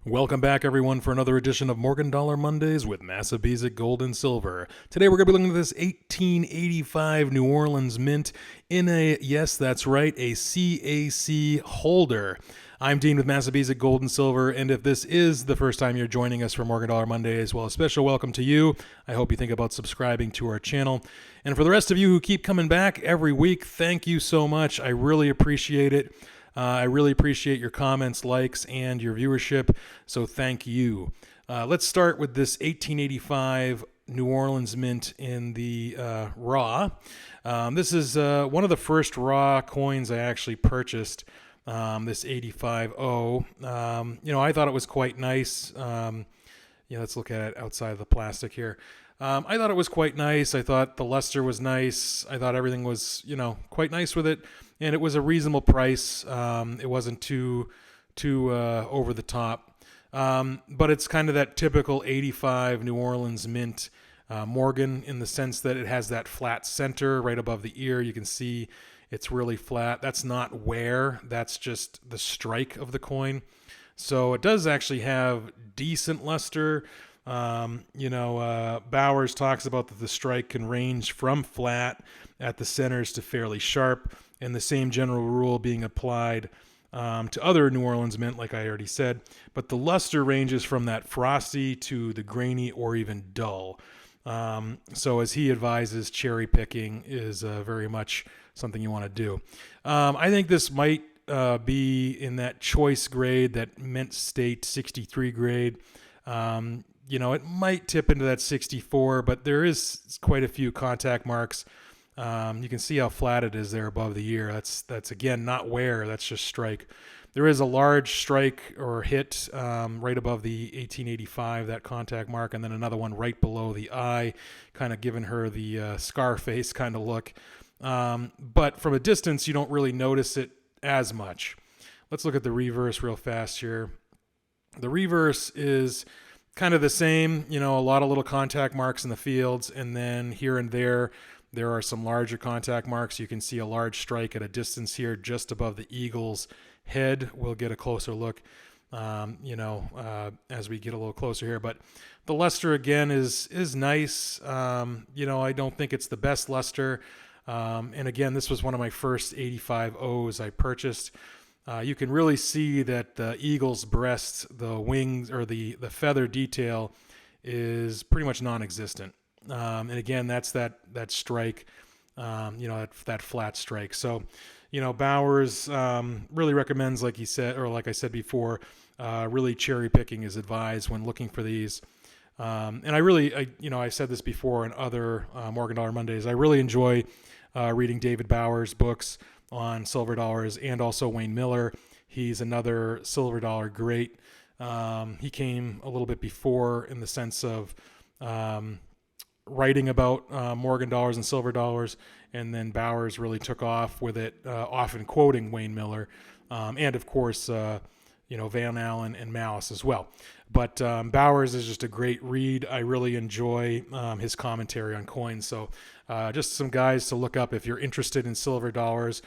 Welcome back, everyone, for another edition of Morgan Dollar Mondays with Massabesic Gold and Silver. Today, we're going to be looking at this 1885 New Orleans Mint in a, yes, that's right, a CAC holder. I'm Dean with Massabesic Gold and Silver, and if this is the first time you're joining us for Morgan Dollar Mondays, well, a special welcome to you. I hope you think about subscribing to our channel. And for the rest of you who keep coming back every week, thank you so much. I really appreciate it. I really appreciate your comments, likes, and your viewership, so thank you. Let's start with this 1885 New Orleans Mint in the raw. This is one of the first raw coins I actually purchased, this 85.0. I thought it was quite nice. Let's look at it outside of the plastic here. I thought it was quite nice. I thought the luster was nice. I thought everything was, quite nice with it. And it was a reasonable price. It wasn't too over the top. But it's kind of that typical 85 New Orleans Mint Morgan, in the sense that it has that flat center right above the ear. You can see it's really flat. That's not wear. That's just the strike of the coin. So it does actually have decent luster. Bowers talks about that the strike can range from flat at the centers to fairly sharp, and the same general rule being applied to other New Orleans mint, like I already said. But the luster ranges from that frosty to the grainy or even dull. So as he advises, cherry picking is very much something you want to do. I think this might be in that choice grade, that mint state 63 grade. It might tip into that 64, but there is quite a few contact marks. You can see how flat it is there above the ear. That's again, not wear, that's just strike. There is a large strike or hit right above the 1885, that contact mark, and then another one right below the eye, kind of giving her the Scarface kind of look. But from a distance, you don't really notice it as much. Let's look at the reverse real fast here. The reverse is kind of the same, a lot of little contact marks in the fields, and then here and there are some larger contact marks. You can see a large strike at a distance here just above the eagle's head. We'll get a closer look, as we get a little closer here. But the luster, again, is nice. I don't think it's the best luster. And again, this was one of my first 85 O's I purchased. You can really see that the eagle's breast, the wings, or the feather detail is pretty much non-existent. And again, that's that strike, that flat strike. So, Bowers really recommends, like he said, or like I said before, really cherry picking is advised when looking for these. And I said this before in other Morgan Dollar Mondays, I really enjoy reading David Bowers' books on silver dollars, and also Wayne Miller. He's another silver dollar great. He came a little bit before in the sense of writing about Morgan dollars and silver dollars, and then Bowers really took off with it, often quoting Wayne Miller, and of course, Van Allen and Malice as well. But Bowers is just a great read. I really enjoy his commentary on coins. So just some guys to look up if you're interested in silver dollars,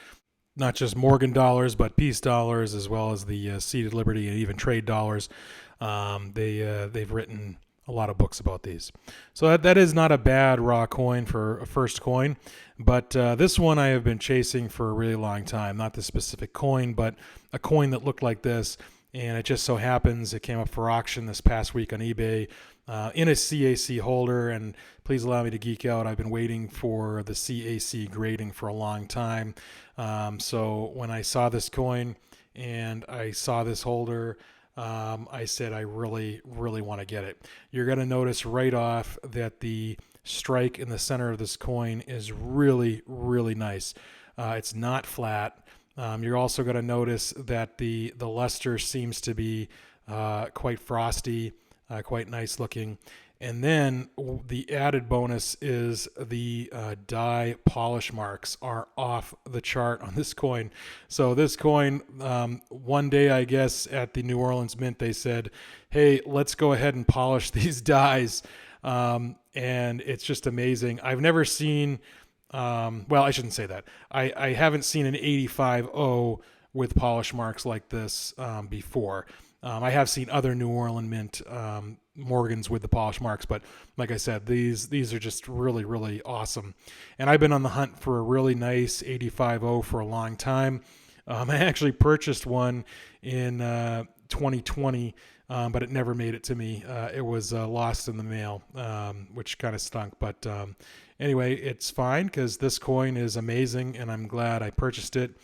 not just Morgan dollars, but peace dollars, as well as the seated liberty and even trade dollars. They've written a lot of books about these. So that is not a bad raw coin for a first coin. But this one I have been chasing for a really long time. Not this specific coin, but a coin that looked like this. And it just so happens it came up for auction this past week on eBay in a CAC holder. And please allow me to geek out. I've been waiting for the CAC grading for a long time. So when I saw this coin and I saw this holder, I said I really, really want to get it. You're going to notice right off that the strike in the center of this coin is really, really nice. It's not flat. You're also going to notice that the luster seems to be quite frosty, quite nice looking. And then the added bonus is the die polish marks are off the chart on this coin. So this coin, one day, I guess, at the New Orleans Mint, they said, hey, let's go ahead and polish these dies. And it's just amazing. I've never seen... well, I shouldn't say that. I haven't seen an 85.0 with polish marks like this before. I have seen other New Orleans mint Morgans with the polish marks, but like I said, these are just really, really awesome. And I've been on the hunt for a really nice 85.0 for a long time. I actually purchased one in 2020, but it never made it to me. It was lost in the mail, which kind of stunk. But anyway, it's fine because this coin is amazing, and I'm glad I purchased it.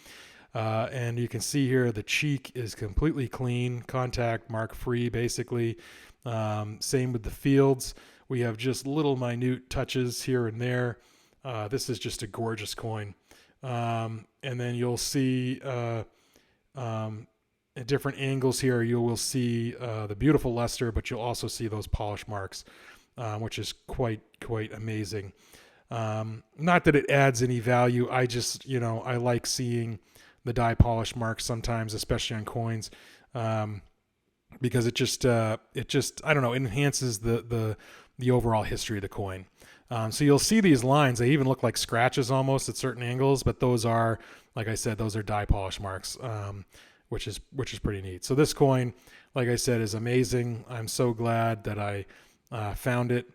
And you can see here the cheek is completely clean, contact mark free, basically. Same with the fields. We have just little minute touches here and there. This is just a gorgeous coin. And then you'll see at different angles here, you will see the beautiful luster, but you'll also see those polish marks, which is quite amazing. Not that it adds any value. I just, I like seeing the die polish marks sometimes, especially on coins, because it just I don't know, it enhances the overall history of the coin. So you'll see these lines. They even look like scratches almost at certain angles, but those are, like I said, those are die polish marks, which is pretty neat. So this coin, like I said, is amazing. I'm so glad that I found it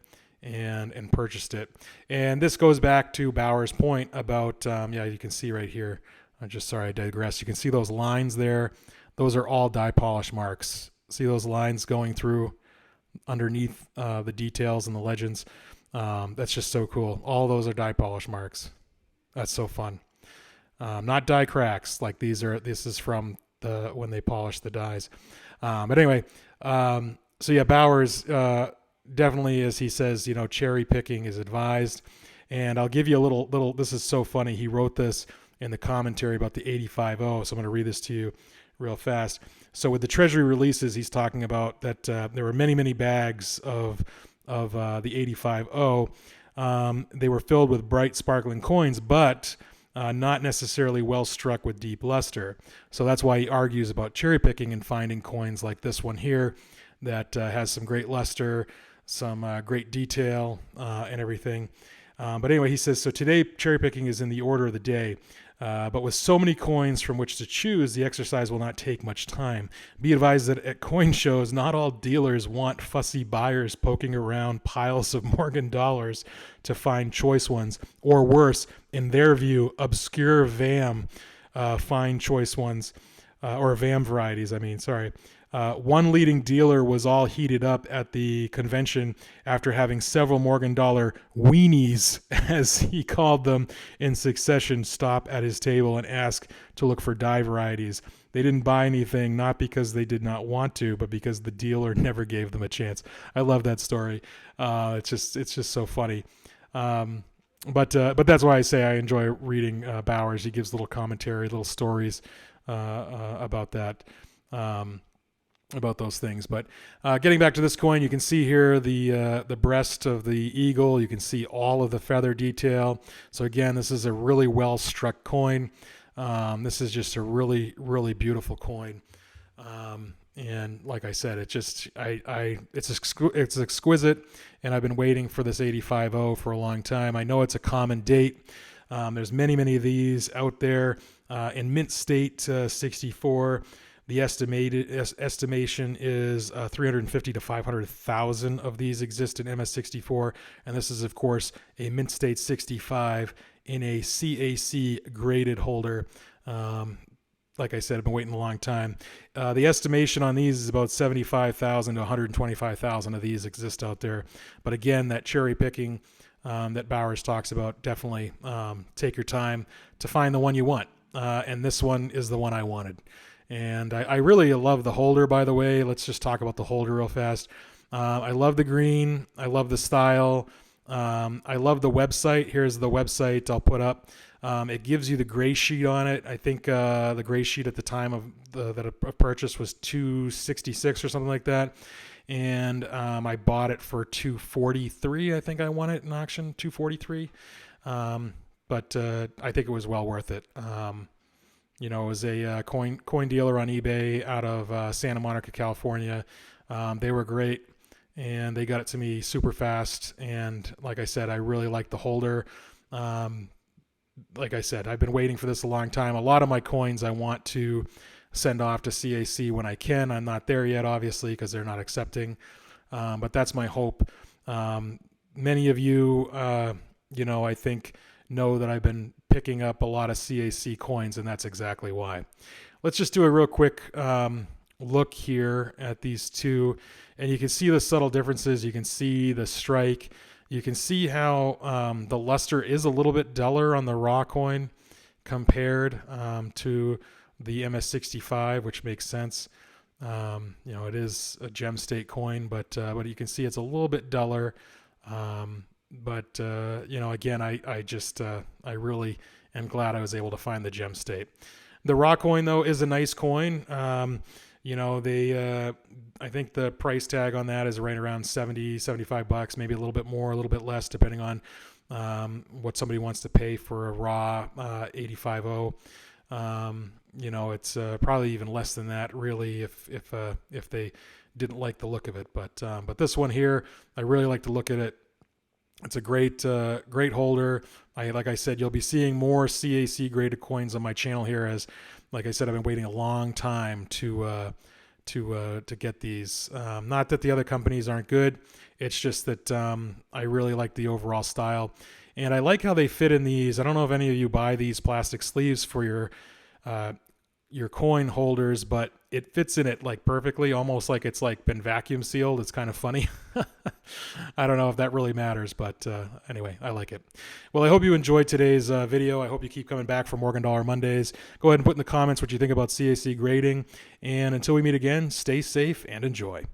and purchased it. And this goes back to Bauer's point about you can see right here. I digress. You can see those lines there. Those are all die polish marks. See those lines going through underneath the details and the legends. That's just so cool. All those are die polish marks. That's so fun. Not die cracks like these are. This is from when they polish the dies. But anyway, Bauer's definitely, as he says, cherry picking is advised. And I'll give you a little. This is so funny. He wrote this in the commentary about the 85.0. So I'm going to read this to you real fast. So with the Treasury releases, he's talking about that there were many bags of the 85.0. They were filled with bright, sparkling coins, but not necessarily well struck with deep luster. So that's why he argues about cherry picking and finding coins like this one here that has some great luster, some great detail, and everything. But anyway, he says, so today cherry picking is in the order of the day. But with so many coins from which to choose, the exercise will not take much time. Be advised that at coin shows, not all dealers want fussy buyers poking around piles of Morgan dollars to find choice ones, or worse, in their view, obscure VAM fine choice ones, or VAM varieties, one leading dealer was all heated up at the convention after having several Morgan dollar weenies, as he called them, in succession stop at his table and ask to look for die varieties. They didn't buy anything, not because they did not want to, but because the dealer never gave them a chance. I love that story. It's just so funny. But that's why I say I enjoy reading Bowers. He gives little commentary, little stories about that. About those things. But getting back to this coin, you can see here the breast of the eagle. You can see all of the feather detail. So again, this is a really well struck coin. This is just a really, really beautiful coin. And like I said, it's exquisite, and I've been waiting for this 85.0 for a long time. I know it's a common date. There's many of these out there in mint state 64. The estimation is 350 to 500,000 of these exist in MS64, and this is, of course, a mint state 65 in a CAC graded holder. Like I said, I've been waiting a long time. The estimation on these is about 75,000 to 125,000 of these exist out there. But again, that cherry picking that Bowers talks about, definitely take your time to find the one you want. And this one is the one I wanted. And I really love the holder, by the way. Let's just talk about the holder real fast. I love the green. I love the style. I love the website. Here's the website I'll put up. It gives you the gray sheet on it. I think the gray sheet at the time of that I purchased was $266 or something like that. And I bought it for $243. I think I won it in auction, $243. But I think it was well worth it. It was a coin dealer on eBay out of Santa Monica, California. They were great, and they got it to me super fast. And like I said, I really like the holder. Like I said, I've been waiting for this a long time. A lot of my coins I want to send off to CAC when I can. I'm not there yet, obviously, because they're not accepting. But that's my hope. Many of you, I think know that I've been picking up a lot of CAC coins, and that's exactly why. Let's just do a real quick look here at these two, and you can see the subtle differences. You can see the strike. You can see how the luster is a little bit duller on the raw coin compared to the MS65, which makes sense. It is a gem state coin, but you can see it's a little bit duller. Again, I really am glad I was able to find the gem state. The raw coin, though, is a nice coin. I think the price tag on that is right around $75, maybe a little bit more, a little bit less, depending on what somebody wants to pay for a raw 850. It's probably even less than that, really, if they didn't like the look of it. But this one here, I really like to look at it. It's a great holder. Like I said, you'll be seeing more CAC graded coins on my channel here, as, like I said, I've been waiting a long time to get these. Not that the other companies aren't good. It's just that I really like the overall style, and I like how they fit in these. I don't know if any of you buy these plastic sleeves for your coin holders, but it fits in it like perfectly, almost like it's like been vacuum sealed. It's kind of funny. I don't know if that really matters, but anyway, I like it. Well, I hope you enjoyed today's video. I hope you keep coming back for Morgan Dollar Mondays. Go ahead and put in the comments what you think about CAC grading. And until we meet again, stay safe and enjoy.